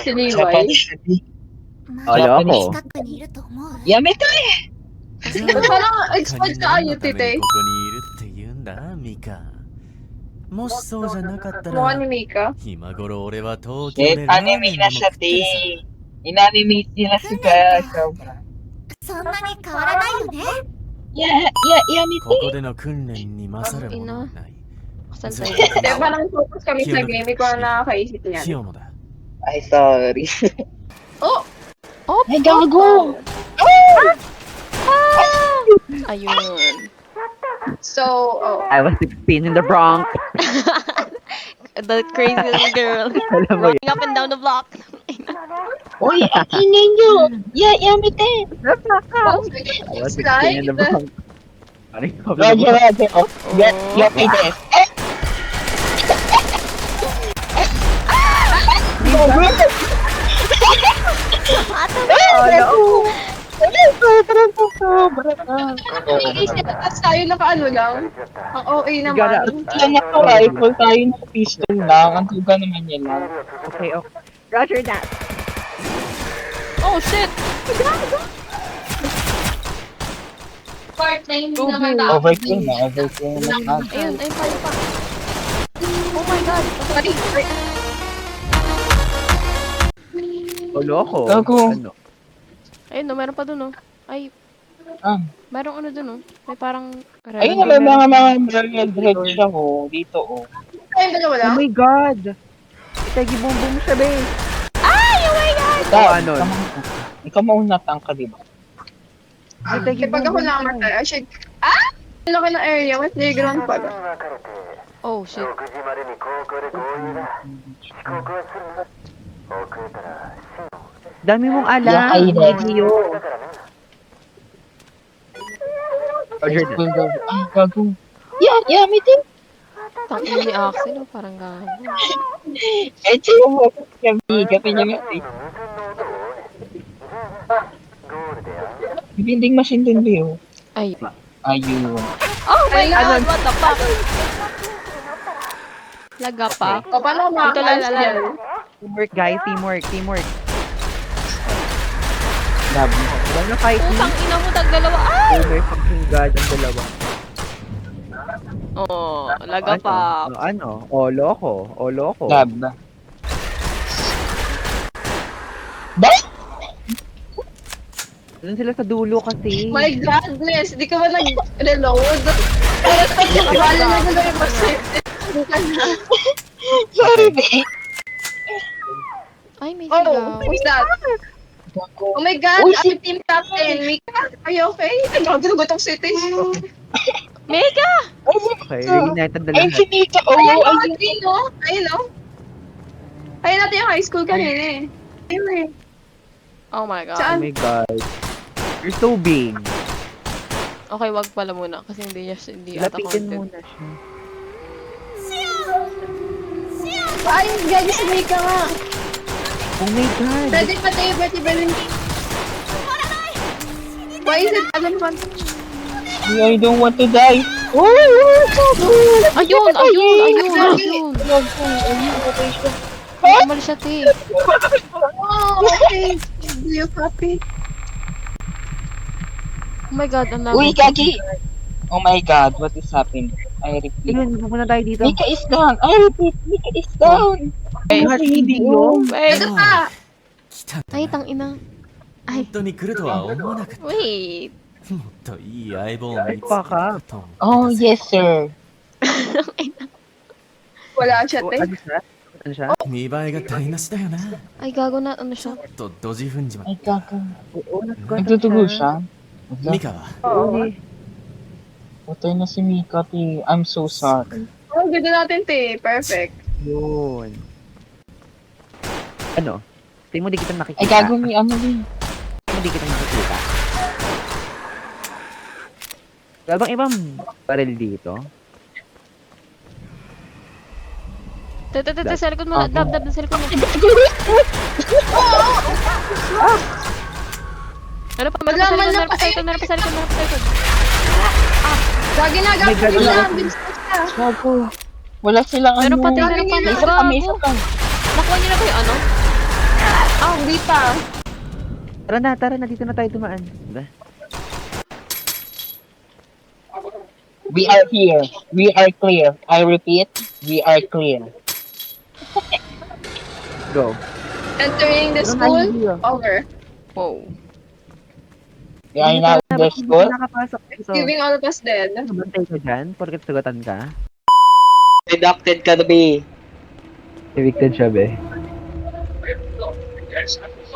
Si Levi. Wala ako. Yamete! Parang expert ka ayun, tite. ここにいるって言うんだミカもしそうじゃなかった Mukha ら ni Mika. 今頃俺は東京 Shit, でラーメン anime で na も siya, 食ってるさ te. In-animate nila si Kaya Sobra. そんなに変わらないよね。ここ Yamete! での訓練に勝るものはない Saan ずっ tayo? と Di ba nang focus kami sa game, hindi ko na nakakaisip 清 niyan. 野だ Ay, sorry. Oh! Oh! Ay, gago! Ayun. So, oh. I was 16 in the Bronx. The crazy little girl. Alam mo Running up and down the block. Uy, inin nyo! Yamete! Oh, I was it's 16 in the like, Bronx. Ano yung Roger, Roger. Oh, Yamete. Tapos tayo naka-ano lang. Ang OA naman. Lang ako, rifle tayo na pistol lang. Ang tuga naman yan lang. Okay, okay. Roger that. Oh, shit! Part-time Go, naman go. na. Overkill na, overkill na. Ayun, ay, paano pa? Oh my god! Loko. Gago. Ano? Ayun, no, meron pa dun, oh. Ay, Ah. merong ano dun, oh. May parang... Ayun na, may mga red siya, oh. Dito, oh. Ayun, dalawa lang. Oh my God! Itagi bumbum siya, be. Ay, oh my god! Ikaw, ano? Ikaw mauna tang ka, diba? Itagi Kapag ako namatay, I should... Ah! Ang laki ng area, may playground pala. Oh, shit. Dami mong alam. Yeah, I read. Leo. Roger that. Ay, gago. Yamete! Tangin ni Axel, oh. Parang gago. Eh, chiyo mo. Gabi niya nga, eh. Bibinding machine din, Leo. Ay. Ayun. Oh my Ay, god, what the fuck? Laga pa. O, paano ako Dito makakalis lalala. yan? Teamwork, guys. Teamwork. Teamwork. Love mo. Wala na fight me. Putang ina mo, tag-dalawa. Ay! Oh my fucking God, ang dalawa. Oh, laga pa. Ano? Oh, loko. Oh, loko. Love na. Dahil! Doon sila sa dulo kasi. My goodness, di ka ba nag-reload? Pero sa nakabala na ko yung mag-save. Sorry, babe. Ay, may Oh, sigaw. who's that? Oh my god, Uy, I'm team captain. Mika, are you okay? Ay, gagawin si City. Mega! Okay, reunited na Ayun si lahat. Mika. Oh, Ayun, ayun. ayun, no? Ayun, no? Ayun natin yung high school kanina eh. Ayun eh. Oh my god. Oh Saan? my God. You're so big. Okay, wag pala muna kasi hindi ata Lapitin content. muna siya. Ay, gagi si Mika nga. Oh my God. Pwede pati ba rin? Why is it? Alam mo? I don't want to die. Oh, Ayun! Normal siya, te. Oh, okay. Do you copy? Oh my god, ang Uy, lago. Gagi! Oh my god, what is happening? I repeat. Ayun, pupunta tayo dito. Mika is down! I repeat, Mika is down! Ay, hindi yun. Wait! Ito pa! 来たんだ Ay, tang ina. 本当に来るとは思わなかった Wait. もっといい相棒を見つけバカたと思ってた Oh, yes, sir. Wala siya, Oh, te. ano siya? Ano siya? 見栄えが台無しだよな Ay, gago na. Ano siya? とドジ踏んじまっ Ay, kaka. Oo, Nagtutugo siya? たミカは Oo. Patay na si Mika, ti. I'm so sorry. Oh, ganda natin, te. Perfect. Yun. Ano? Tingin mo di kita nakikita. Ay, gago may ano din. Tingin mo di kita nakikita. Wala bang ibang baril dito? Te, sa likod mo. Dab, sa likod mo. Ano pa? Meron pa sa likod. Gagi na, My God, gagi na. wala. Bilis na siya. Gago. Wala silang Meron pa ano. tayo, meron pa. May isa pa, may isa Gago. pa. Nakuha niyo na ba yung ano? Ah, hindi pa. Tara na, dito na tayo dumaan. Diba? We are here. We are clear. I repeat, we are clear. Go. Entering the Ano school, na, hindi, oh. over. Wow. We are now in the Ba't hindi school. ka nakapasok dito? Giving all of us dead. Nabantay ka dyan, porket sugatan ka. Deducted ka na, be. Evicted siya, be.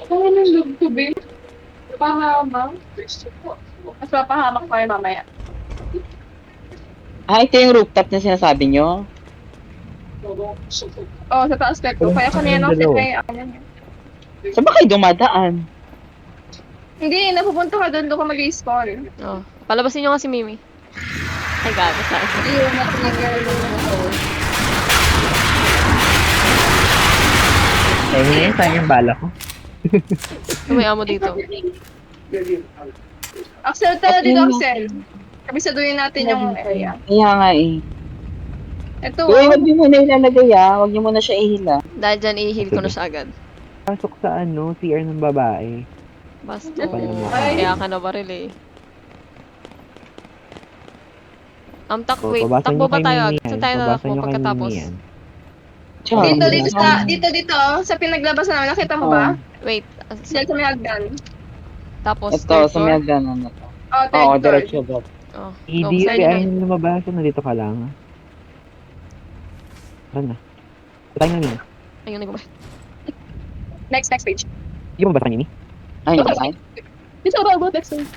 Ano nang loob ko, babe? Pahamak. Mas papahamak pa yung mamaya. Ah, ito yung rooftop na sinasabi nyo? Oh, sa taas ko. Kaya kanina ako Dalawa. kay ano. Saan ba kayo dumadaan? Hindi, napupunta ka doon ka mag-i-spawn. Oh. Palabasin niyo kasi Mimi. Ay, gago sa akin. Hindi yung na-trigger yung Eh, ngayon, saan yung bala ko? May amo dito. Axel, tara dito, Axel. Kabisaduhin natin yung area. Kaya nga eh. Ito, Uy, huwag niyo muna ilalagay ah. Huwag niyo muna siya ihila. Dahil dyan, i-heal ko na siya agad. Pasok sa ano, CR ng babae. Basto. Ay. Kaya ka na baril eh. So, Wait, pabasan takbo niyo ba kay tayo? Mimi yan. Saan tayo Pabasan tatakbo niyo kay pagkatapos? Mimi yan. dito, sa pinaglabasan namin. Nakita mo ba? Wait. Diyan sa may hagdan. Tapos, Ito, third sa floor? may hagdanan na to. Oh, third Oo, floor. diretso ba? Oh. Hindi, saan kaya yun? yung lumabas, nandito ka lang. Tara na. Tayo na, Mimi. Ayun, nag Next page. Hindi mo ba Mimi? Ay, nakasay? Dito ba about next page?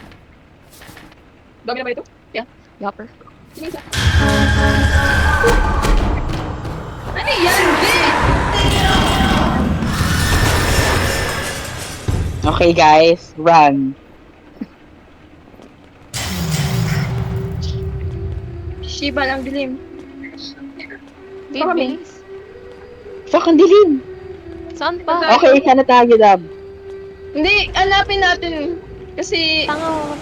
Dami na ba ito? Yapper. Sige isa. Ano yan, be? Okay guys, run. Shiba lang dilim. Wait, kami. bilis. Fuck, ang dilim. Saan pa? Okay, isa na tayo, Dab. Hindi, hanapin natin. Kasi, Tanga mo.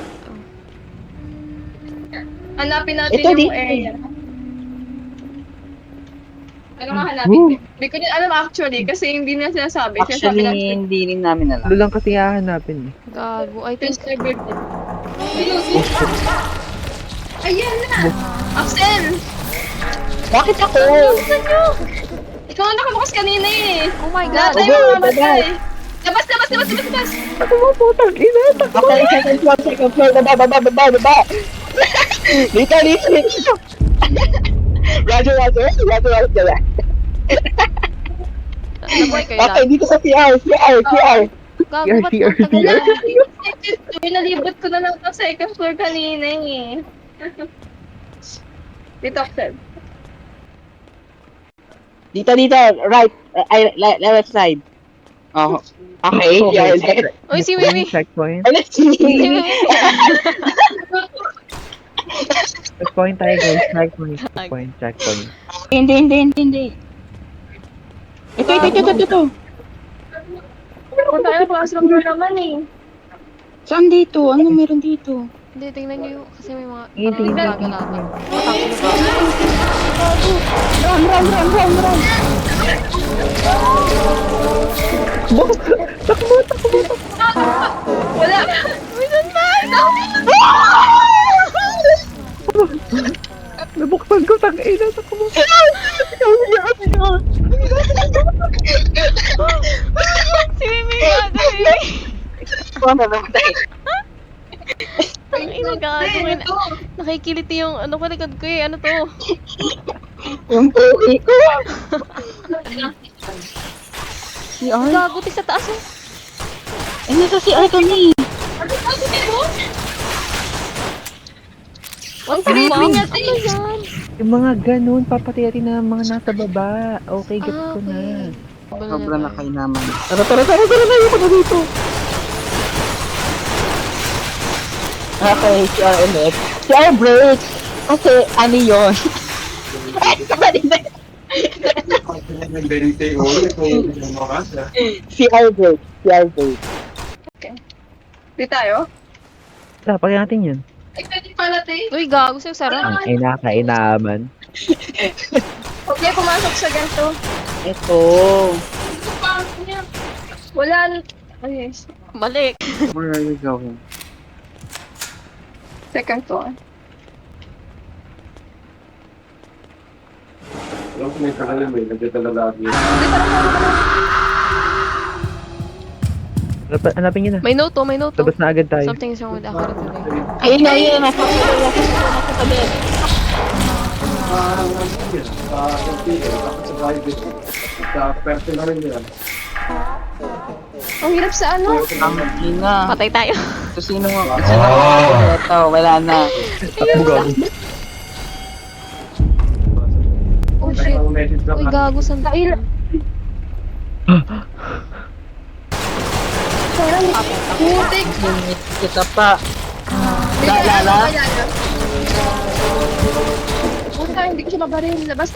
hanapin natin Ito, yung dito. area. Ano nga hanapin? Hindi ko din alam actually, kasi hindi na sinasabi. Sinasabi Actually, lang hindi rin namin alam. Ano lang kasi hahanapin eh. Gago. I think... Tuesday birthday. Ayan na! Axel! Bakit ako? Ikaw ang nakabukas kanina eh! Oh my Lahat God. tayo mamamatay! Labas! Ako mo, putang ina! Okay, second floor, baba. Dito. Roger. Nabuhay kayo Okay, lahat. dito sa CR. Gago, ba't CR. ang tagal na? Nalibot ko na lang sa second floor kanina eh. Dito, Axel. Dito, right. Left side. Oh, okay. Yeah, Uy, si Mimi. Checkpoint. let's Si see. Mimi. Checkpoint tayo guys. Checkpoint. Hindi. Ito. Kung tayo classroom door naman eh. Saan dito? Ano meron dito? Hindi, tingnan niyo yung... Kasi may mga... Hindi, parang tingnan. nagagalaban. Run. Wala! Minsan na! Nabuksan ko, tang ina. Takbo. Si Mimi gago, Mimi. Ang ina gago. Nakikiliti yung ano ko likod ko eh. Ano to? Yung puki ko. CR? Gago, ti sa taas eh. Ay, nasa CR kami. What the fuck? Ano yan? Yung mga ganun, papatayatin na mga nasa baba. Okay, gets ko na. Sobra na kayo naman. Tara na. Ayoko na dito. Okay, CR ulit. CR break. Kasi, ano yun? CR break. Di tayo? Tara, pagyan natin yun. Ay, pwede pala tayo. Uy, gago sa'yo, sarap. Ang ina, kainaman. Okay, pumasok sa ganito. Ito. Wala. Oh, yes. Balik. Where are you going? Second floor. Hanapin niyo na. May note to, may note to. Labas na agad tayo. Something is wrong with Akira today. Ayun na, ayun na. Nasa tabi. Ang hirap sa ano? Ang ina. Patay tayo. Sino nga? Ito, wala na. Takbo gago. Oh shit. Uy, gago, saan tayo? Parang putik. Limit kita pa. Lala. Puta, hindi ko siya mabaril. Labas.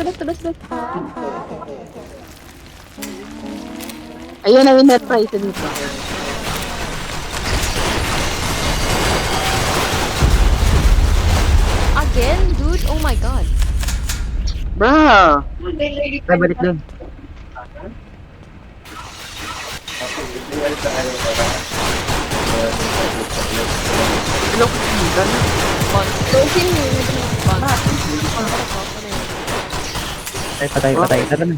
Ayun na yung net price dito. Again? Dude, oh my god. Bro! Balik dun. Look, Lokin. Patay. Tara na.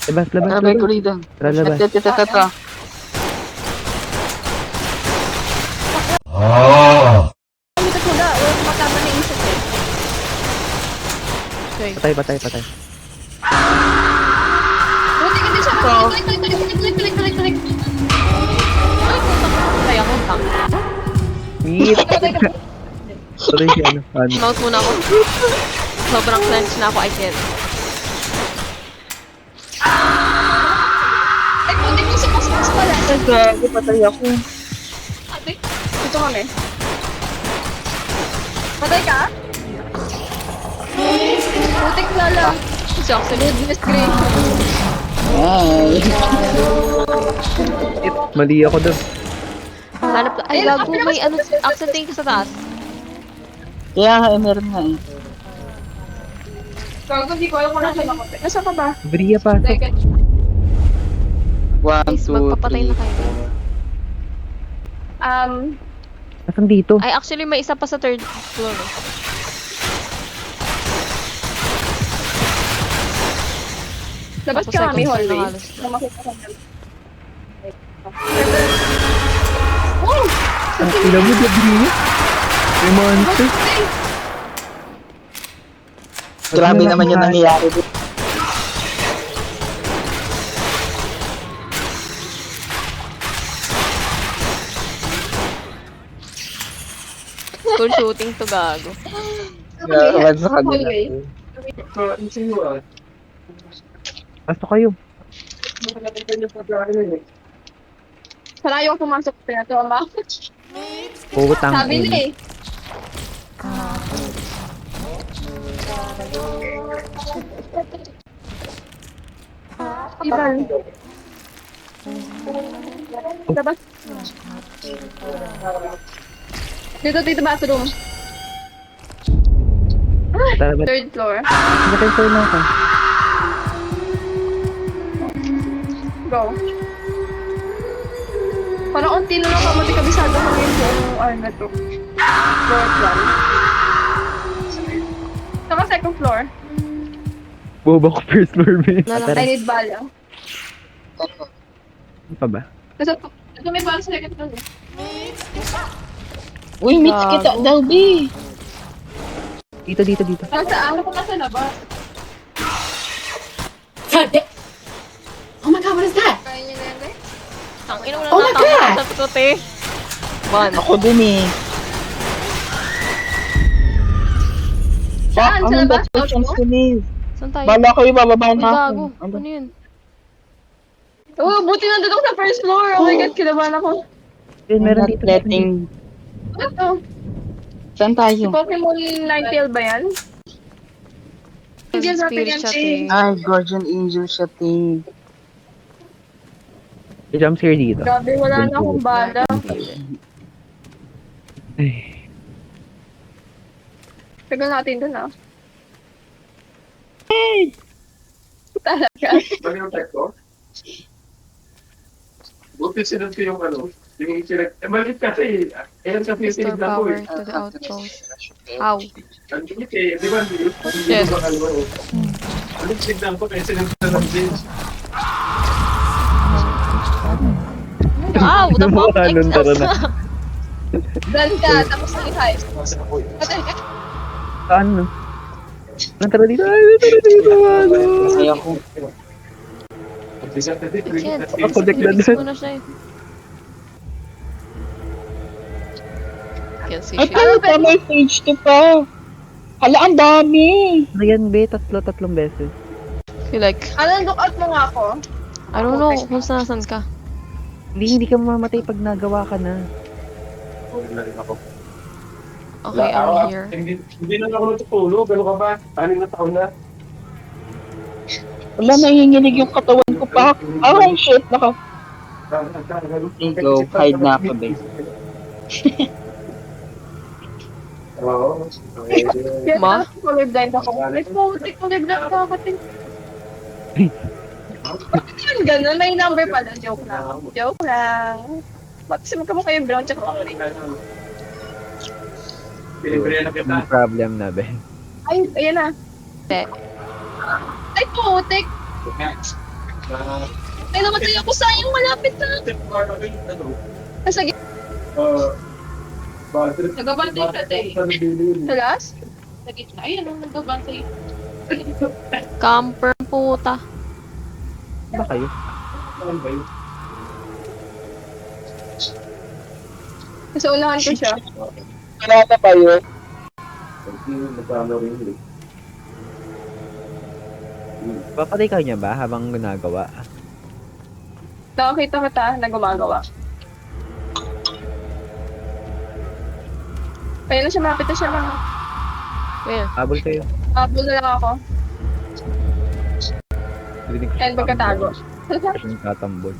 Labas. Sabay ko rito. Tara, labas. Ito. Dito ko na. Wala makama na isip eh. Okay. Patay. Putik, hindi siya. Tulik. Patay ako, tang. Meet. Patay si ano. Mount muna ako. Sobrang clench na ako, I can't. Ay, putik yung sipas pala. Gago, patay ako. Ate, dito kami. Patay ka? Putik lala. Shock sa Goodness gracious. Ay. Mali ako doon. Hanap ka. Ay, gago, may ano, accenting ka sa taas. Kaya nga, meron nga eh. Gago, hindi ko alam kung nasa ako. Nasa ka ba? Bria pa. Second. 1, 2, Guys, magpapatay na kayo. Nasaan dito? Ay, actually, may isa pa sa third floor. Eh. Labas Tapos ka kami, second floor hallway. na halos. Na makita ka namin. Oh! Ang ina mo, Bria. May monster. Grabe naman yung nangyayari dito. School shooting to, gago. Grabe sa kanila. Hallway. Pasok kayo. Malayo ako pumasok. Pinatuwa ba? Putang Sabi ina. niya eh. Iban. Labas. Dito bathroom. Tara ba? Third floor. Bakit ko na ako? Go. Parang unti na lang kamati kabisado ko ngayon kung ano na to. Floor plan. Saka second floor. Boba ko first floor, be. Lala- Tara, I need bala. ano pa ba? Kasi ito may bala sa second floor. Uy, meet kita daw, B. Dito. Nasaan? Ako nasa labas. Oh my god, what is that? Kaya niyo na yan, guys? Ang ina mo na Oh my natama God! sa tukot eh. One. Ako din eh. Saan? Sa labas? Questions ko ni. Saan tayo? Bala ko yung bababa Uy, na ako. gago. Ano yun? Oh, buti nandun ako sa first floor. Oh my God, kinabahan ako. Eh, meron dito. Letting... Ano? Saan tayo? Pokemon Ninetale ba yan? Angel natin Spirit yan, shot Shay. eh. Ay, Guardian Angel siya, ting. May jump scare dito. Grabe, wala na akong bala. Ay, Tagal natin dun ah. talaga. Mali yung type ko? Buti sinunod ko yung ano, yung mali kasi, ayan kasi yung Restore tinignan ko power eh. to the outpost. How? Ang tingin eh, di ba, hindi Yes. ba kalma eh. Ano yung tinignan ko kaya sinunod ko ng James. Ow! The fuck? Anong tara na? Dan ka, tapos na i-high. Kasi ako eh. Patay ka. Saan no? Anong tara dito? Ay, tara dito. Ano? Masaya ko. I can't. Ako dagdag Release na. mo na siya eh. Can't see Ay, shit. pero pa may page 2 pa. Hala, ang dami. Ano yan, be? Tatlong beses. Feel like, Anong look out mo nga ako? I don't know kung saan ka. Hindi ka mamamatay pag nagawa ka na. Okay, I'm here. Hindi na ako natutulog, ano ka ba? 6 na taon na. Wala, nanginginig yung katawan ko pa. Oh, shit, naka. Go, hide na ako, babe. Oo. Yes, Ma? Kulib blind ako. Let's go, take kulib blind ako. Bakit yun ganun? May number pala. Joke lang. Joke lang. Bakit kasi magkamukha yung brown tsaka ako rin? Pilibre na kita. May problem na, be. Ay, ayan na. Te. Ay, putik. Ay, namatay ako. Sayang, malapit na. Nasa Nagabantay ka, te. Talas? Sa gitna. Ayun, nagabantay. Camper puta. Ba kayo? Nasa unahan ko siya. Wala na ba yun? Papatay ka niya ba habang ginagawa? Nakakita kita na gumagawa. Ayun na siya, malapit na siya mga. Where? Habol kayo. Habol na lang ako. Rinig ko And magkatago. yung tatambol.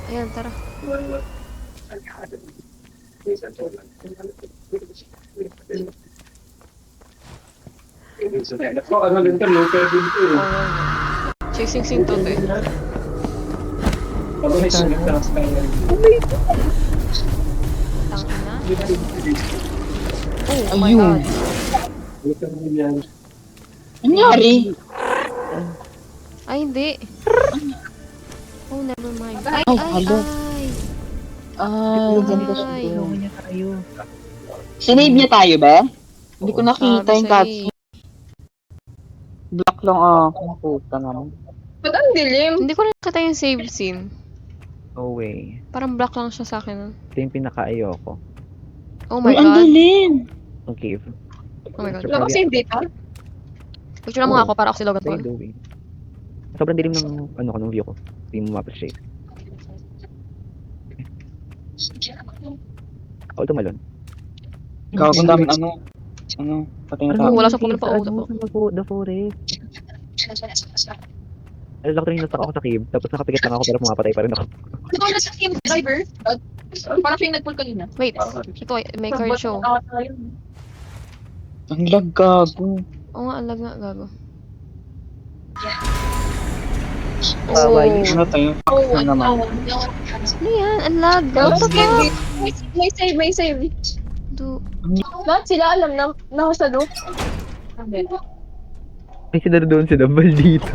Ayan, tara. Ano din ka, no? Pwede dito eh. Oh, yan. Sing to eh. Ano may sulit na sa kanya. Tangina. Oh my Ayun. god. Nangyari? Ay, hindi. Oh, never mind. Ay, halo. Ganito siya. Ay. Tulungan niya tayo. Sinave niya tayo ba? Hindi ko nakita Sabi yung sa'yo cutscene. Black lang ako. Puta naman. Ba't ang dilim? Hindi ko rin nakita yung save scene. No way. Parang black lang siya sa akin. nun. Ito yung pinaka-ayoko. Oh my Uy, ang god. dilim! Ang cave. Oh my god. Sure, Wala ko probably- save data. Picture mo nga ako para ako si Logan What are you Paul. doing? Sobrang dilim ng ano ko, ng view ko. Hindi mo ma-appreciate. Ako tumalon. Ikaw, kung dami pati na tao. wala siyang pumunta pa, Ano, the forest. Alam ko rin natak ako sa cave, tapos nakapikit lang ako pero pumapatay pa rin ako. Ito na sa team driver. Parang siya yung nag-pull kanina. Wait, ito may card show. Ang lag, gago. Oo nga, alag nga, gago. Kawaii. Ano tayo? Fuck na naman. Ano yan? Ang lag. What the fuck? May save. Lahat sila alam na nasa loop. Ay, sila doon sila, dito.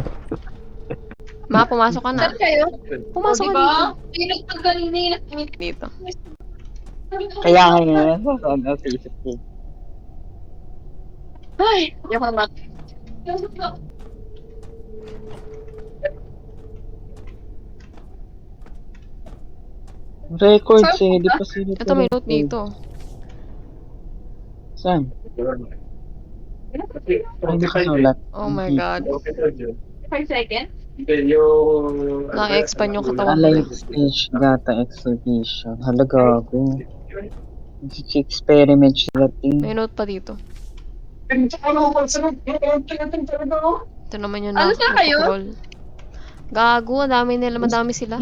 Ma, pumasok ka na. Saan kayo? Pumasok ka diba? Yung nagpagkanina dito. Kaya ngayon, ano, sa isip ko. Ay, yung naman. Records eh, di pa sila. Ito may note dito. Saan? Ay, nakasulat. Oh my god. 5 seconds? Na-expand yung katawan ko. Alive stage data exhibition. Halaga ako. Experiment sila May team. note pa dito. Ito naman yung Ano sa kayo? scroll. Gago, madami sila.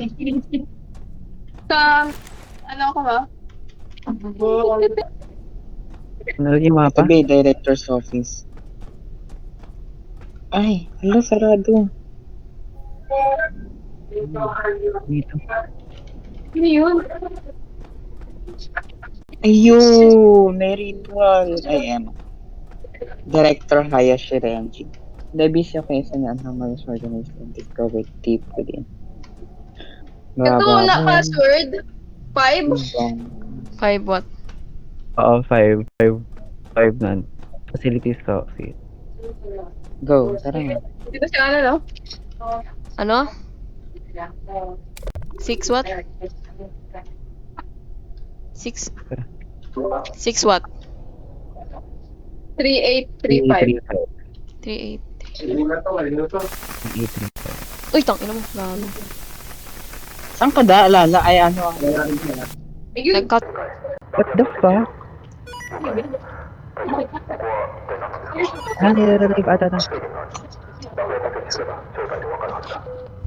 Sa, ano ko ba? Ano yung mapa? Sabi, director's office. Ay, hala, sarado. Dito. Ano yun? Ayun, may ritual. Ay, Director Hayashi Renji. Nabisi ako yung sanaan ng mga organized and discovered deep within. Ito Baba na password. 5. bang. 5 what? Oo, 5 na. Facilities to. Sige. Go, tara. Dito si ano, no? Ano? 6 what? 6 6 what? 3835. 38. Ano na to? Ano to? 335. Uy, tangina mo. Lalo. Saan ka daalala? Ay, ano? Ayun. Nag-cut. What the fuck? Nire-revive ata na.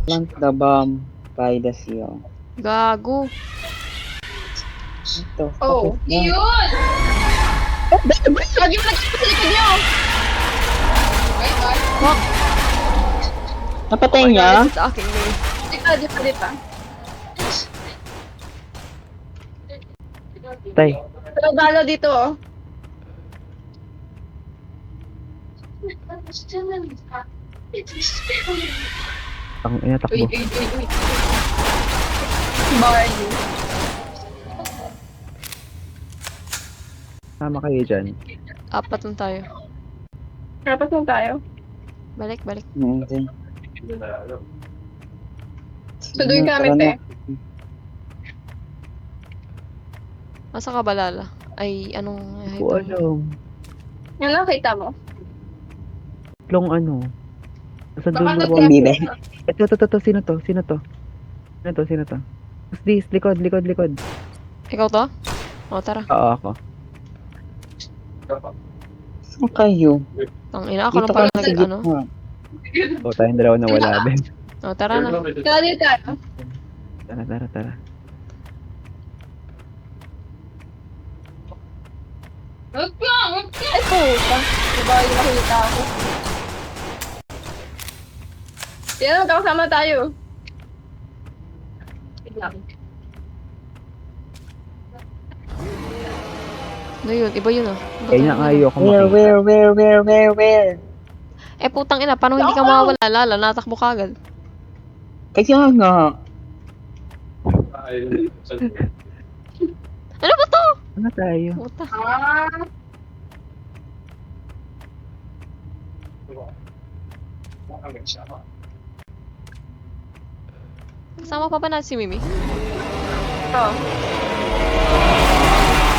Plant the bomb by the sea. Gago. Ito. Oh, yun! Lagi mo nagkakita sa likod niyo. Napatay niya? Magalit sa akin eh. Dito. Tay. Pero balo dito, oh. Ang inatakbo. Uy. Barney. Tama kayo dyan. 4 lang tayo. Dapat lang tayo. Balik. Hindi. Sunduin kami, te. Asa ka ba, Lala? Ay, anong Hindi ko alam. Yan lang kita mo. Long ano. Nasa Baka dulo. Hindi na. Ito. Sino to? Sino to? This, likod. Ikaw to? O, tara. Oo, ako. Saan kayo? Tangina, ako lang Dito pala ka sa nag-ano. gitna. O, tayong dalawa na wala din. O, tara na. Kaya dito tayo. Tara. Huwag ka! Ay, puta. Diba yung nakita ako? Yan, magkakasama tayo. Wait lang. Ano yun? Iba yun ah. Kaya nga ayoko Where? makita. Eh, putang ina, paano hindi ka mawawala, Lala? Natakbo ka agad. Kaya nga. Ano ba to? Ano tayo? Puta. Kasama pa ba natin si Mimi? Oo.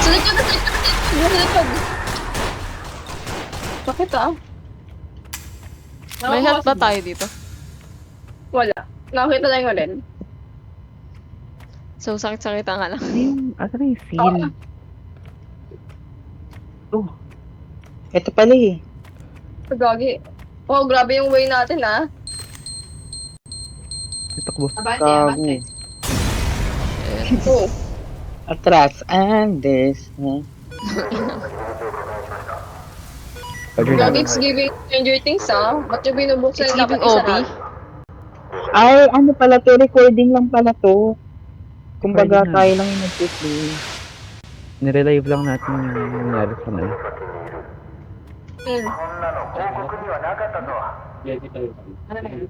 Sa likod. Bakit ah? May health ba tayo dito? Wala. Nakakita lang ko rin. So, sakit-sakit nga lang. Asa na yung seal? Oh, Ito pala eh. Gagi. Oh, grabe yung way natin ah. takbo. Kago. Oh. Atras. And this. Gagi, it's giving Stranger Things ah. Ba't yung binubuksan It's yung dapat giving isa OB. na? Ay, ano pala to? Recording lang pala to. Kumbaga, Recording lang. tayo lang yung nag-play. Nirelive lang natin yung nangyari sa kanila.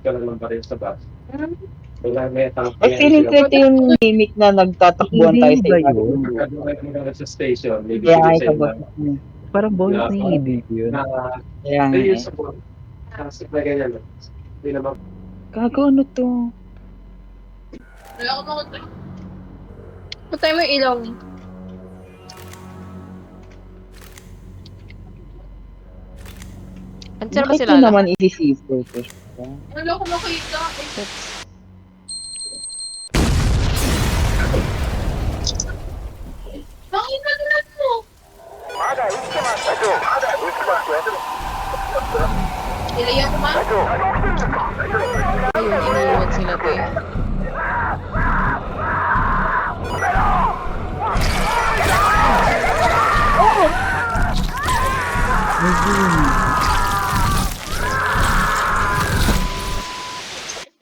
Ka naman pa rin sa bus. Wala may tank. Ay, feeling ko ito yung mimic na nagtatakbuhan tayo sa Hindi ba iba. Magkakaroon sa station. Maybe Kaya ay sa kabot. Parang bonus na hindi yun. Kaya nga Ayun eh. sa phone. Kasi na ganyan. Hindi naman. Gago, ano to? Wala ko makot. Patay mo yung ilaw niya. Answer ba Bakit sila? yun naman isi-save ko? Wala ko makita. Bakit nagulat mo? Ilayan ko ma? Ayun, iniwan sila te.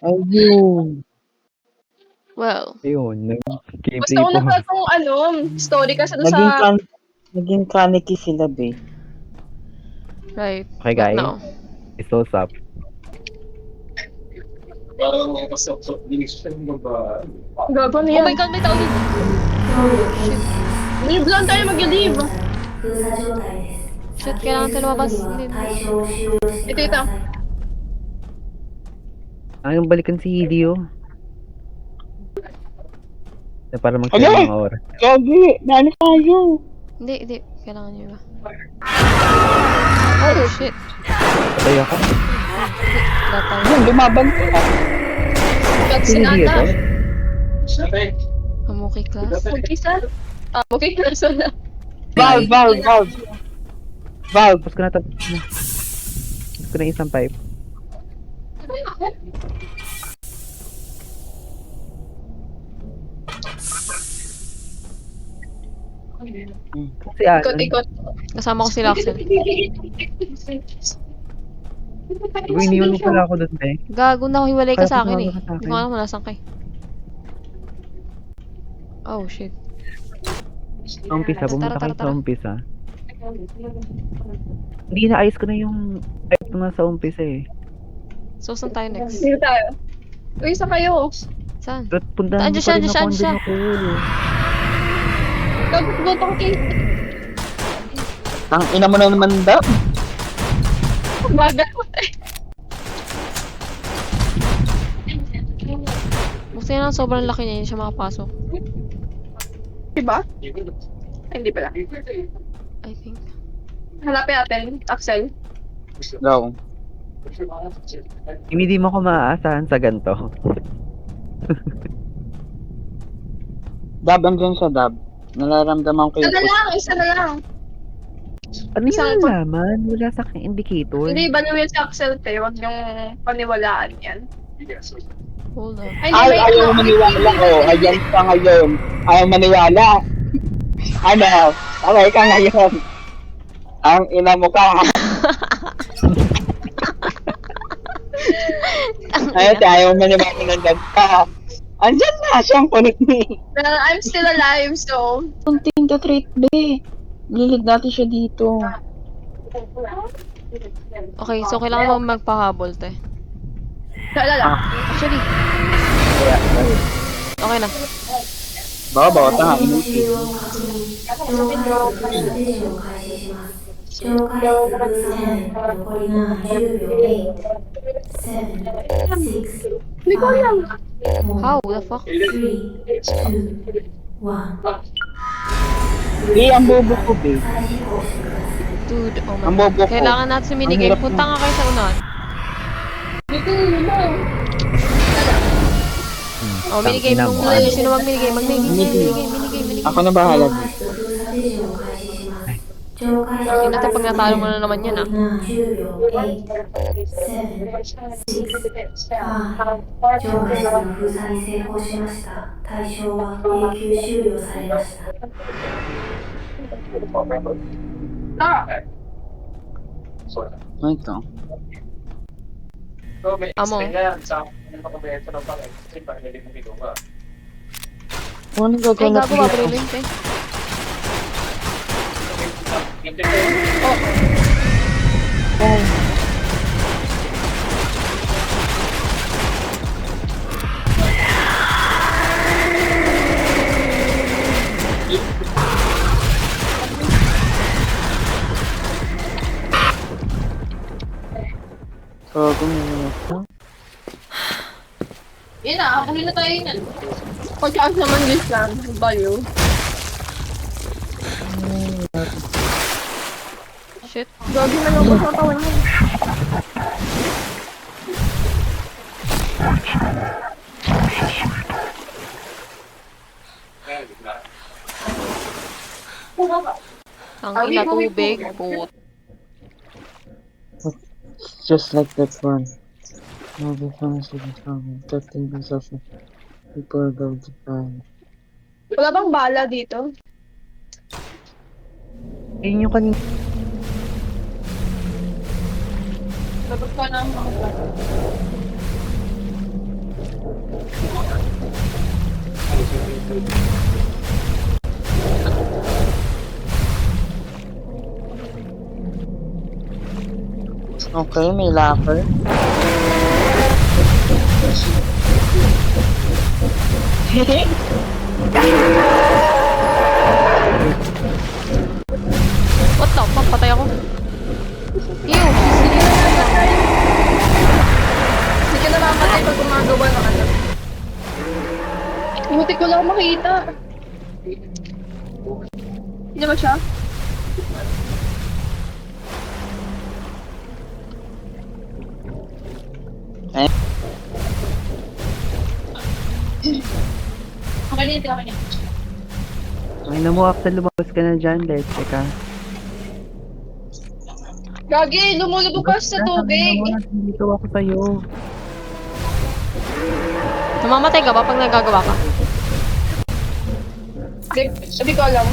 Ayun. Well, Ayun, Gusto nag-gameplay ko na po. pa itong story kasi doon sa... Naging kaniki sila, be. right. Okay, What guys. now? Isos up. Parang masok-sok. Dinisyon mo ba? Gago na Oh yan. my god, may tao dito. Leave lang tayo mag-leave. Shit, kailangan tayo lumabas. Ito. Ang balikan si Hideo. Na para magsayang mga oras. Gagi, nani tayo. Hindi. Kailangan nyo ba? Oh, shit. Patay ako. Wala tayo. Ayun, lumaban ka. Si Hideo to? Sabi. Amuki class. Mag-isa. Okay, klase na. Valve. Tapos ko na tapos na. Tapos ko na isang pipe. Si Alan. Ikot-ikot. Kasama ko sila, Axel. Uy, iniwan mo pala ako doon, eh. Gago na ako, hiwalay ka Kaya sa akin sumama eh. ka sa Hindi akin. ko alam kung nasan kay. Oh, shit. Sa umpisa, pumunta kayo Tara. sa umpisa. Hindi, naayos ko na yung pipe na sa umpisa eh. So, saan tayo next? Dito tayo. Uy, isa kayo. Saan? But puntahan Andiyan mo pa rin siya, ako, andiyan siya. andun ako. Gagutong cake. Ang ina mo na naman daw. Bagal. Buksan yan, sobrang laki niya, hindi siya makapasok. Diba? Ay, hindi pala. I think. Hanapin natin, Axel. Go. Hindi mo ko maaasahan sa ganito. Dab, andyan siya, Dab. Nararamdaman ko Isa na lang. Ano Saan yung pa? laman? Wala sa aking indicator. Hindi, banuhin si Axel, te. Huwag niyong paniwalaan yan. Hold up. Ay, Ay, may ayaw maniwala ko. Ayan ka ngayon. Ayaw maniwala. Ano? Okay ka ngayon. Ang ina mo ka. Ayaw maniwala ng gagka. Andyan na, siyang kulit ni. Well, I'm still alive, so... Kunting to treat, be. Lilig natin siya dito. Okay, so kailangan mo magpahabol, te. Kala lang. Actually, okay na. Baba, tanga, inuti. 紹介する線残りが10秒8 7 6 Hindi ko alam. How the fuck? 3 2 1 Eh, ang bobo ko, be. Dude, oh Ang my bobo god. ko. Kailangan natin sa Ang minigame. hirap Punta nga kayo sa unahan. Dito yun mo. Oh, minigame. Tangina Nung mo. sino mag-minigame? Ako na bahala 紹 dito.介するサテージを開始します紹介す Tingnan る natin pag natalo mo na naman yan, ah. 10秒8 7 6 5場外室の封鎖に成功しました対象は永久終了されました Ano ito? Amo. Ano Ay, gagawin gago ba? Brilliant, te. Yun na, huli na tayo yun. Pagkakas naman this lang. Value. Shit. Gagi na lang ko sa katawan mo. Ang ina tubig. Put. Just like that one. No difference in the song. Protecting themselves from people are going to die. Wala bang bala dito? Yun yung kanina. Dapat ka na Okay, may locker. What the fuck? Patay ako. Ew, Hindi ka namamatay pag gumagawa ng ano. Umutik ko lang makita. Hindi ba siya? Okay na ito, okay na. Ay na mo, Axel, lumabas ka na dyan. Let's ka. Gagi, lumulubog ka sa tubig. Dito ako sa'yo. Namamatay ka ba pag nagagawa ka? Sabi ko alam.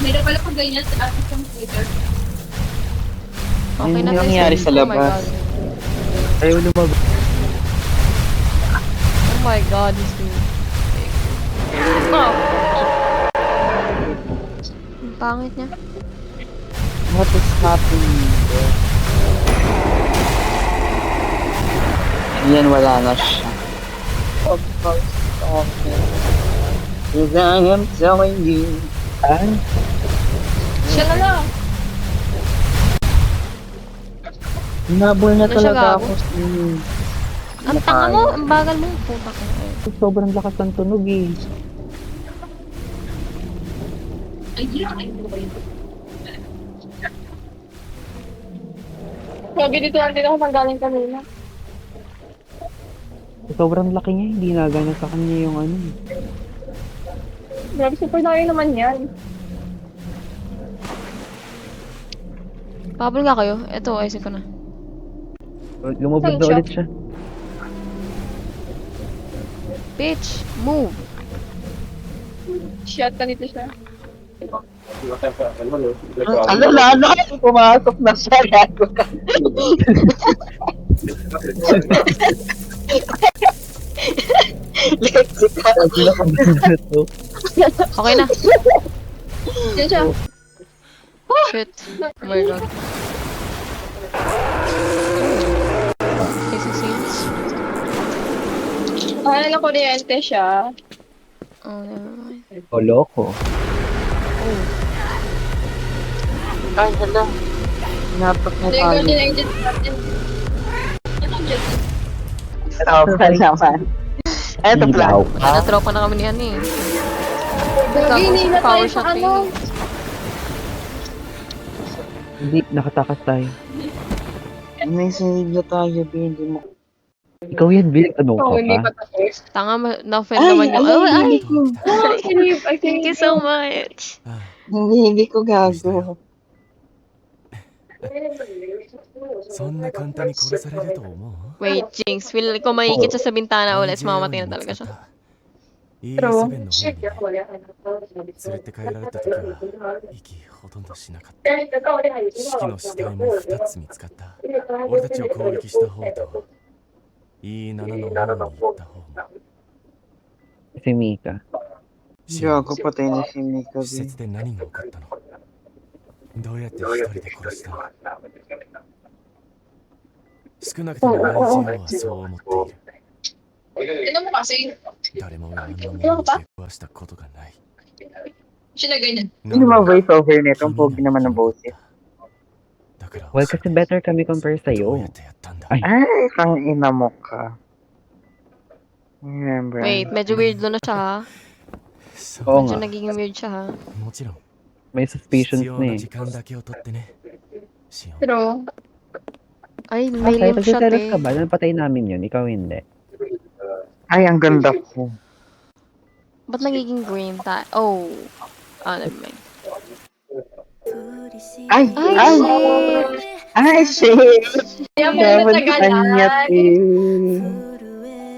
Meron pala pag ganyan sa ating computer. Okay Ano na. nangyari Tyson. sa labas? Ayaw lumabas. Oh my god, this dude. Oh. Ang pangit niya. What is happening there? Ayan, wala na siya. Of course, okay. Cause I am telling you. Ay, Siya na lang. nabol na Ano siya talaga gago? ako. Ang tanga mo, ang bagal mo. Puta ka. Sobrang lakas ng tunog eh. Gagi, dito lang din ako manggaling kanina. Sobrang laki niya, hindi nagana sa kanya yung ano. Grabe, super laki naman yan. Pabol nga kayo. Ito, ayusin ko na. Lumabas na Saan siya? ulit siya. Bitch, move. Shit, ganito siya. Ano na, pumasok na siya. Gago ka. Lexica. Okay na. Yan siya. Shit. Oh my god. Casing scenes. Akala na kuryente siya. Oh, never mind. O, loko. Ay, hala. Napak na Hindi ko tayo. din nainjit natin. Anong jet? Tropa naman. Eto plan. Natropa na kami ni Ani. Gagi, hindi na tayo Power sa shot na ano. yun. Hindi, nakatakas tayo. May sinig na tayo, hindi mo. Ikaw yan, Bill. Ano ka Oo, hindi pa? pa tapos. Tanga, na-offend naman yung... Oh, ay! I Thank you so much. Hindi ko gago. そんな簡単に殺されると思う Wait, Jinx. Feel ko maikit siya sa bintana ulit. Mamamatay na talaga siya. EA7 の方に連れて帰られた時は息ほとんどしなかった四季の死体も2つ見つかった俺たちを攻撃した方と E7 の方に行った方も Si Mika. Gago, patay na si Mika. 施設で何が起こったのどうやって一人で殺したの少なくとも IGO はそう思っている Tignan mo kasi. 誰もあんなものに出くわしたことがない Siya na ganyan. Ano ba voice over nito? Ang pogi naman ng boses. だから Well, kasi better kami compare どう sa'yo. やってやったんだ Ay. Ay, kang ina mo ka. Remember? Wait, medyo weird na siya ha. そう Oo Medyo nga. naging weird siya ha. もちろん May 必 suspicions 要 na な eh. 時間だけを取ってねシオン Pero, Ay, may Okay, limp shot nagsiselos eh. ka ba? Napatay namin yun, ikaw hindi. Ay, ang ganda ko. Ba't nagiging green ta? Oh. Ah, never mind. Ay! Ay, Ay! shit! Ay, shit! kaya mo Dapat natagalan. kanyat eh.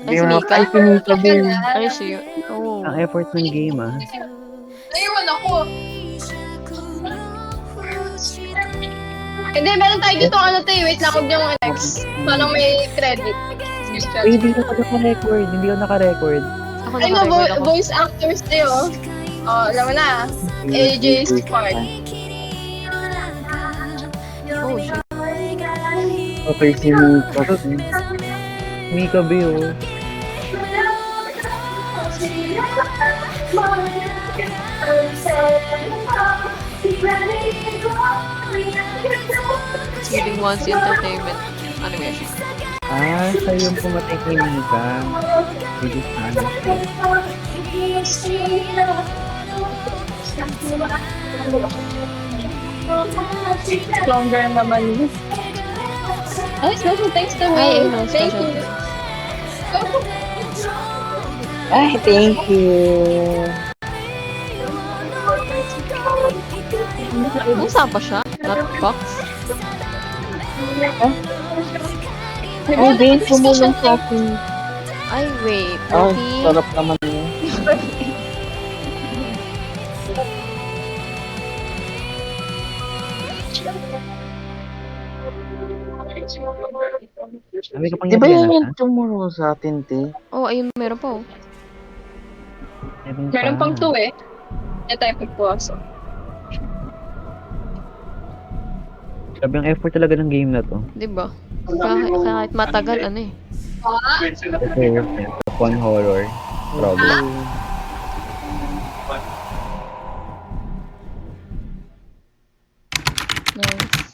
Ay, si Mika? Ay, si Mika din. Ay, siya. Oh. Ang effort ng game ah. Naiwan ako. Hindi, meron tayo dito ano tayo. Wait lang, huwag niyong next. Parang may credit. Uy, hindi ako naka-record. Hindi ako naka-record. Ako Ay, no, naka-record ako. voice actors tayo. Oh, alam mo na. AJ Spark. Oh, shit. Okay, si Mika. Mika B, oh. Feeling Once Entertainment animation. Siya yung pumatay kay Mika. Hindi sana siya. Stronger naman. Ay, special thanks to me. Ay, ayun, Thank special you. Ay, thank you. Kung saan pa siya? Notbox? Oh, Ben, tumulong sa akin. Ay, wait. Oh, Lucky. sarap naman yun. Sabi ko pang Di ba yan yan na yung tumulong sa atin, te? Oh, ayun, meron pa oh. Meron pang 2 eh. Ito tayo pagpuwaso. Sabi ang effort talaga ng game na to. Di ba? Kahit matagal, ano eh. Okay, one horror. Problem. Nice.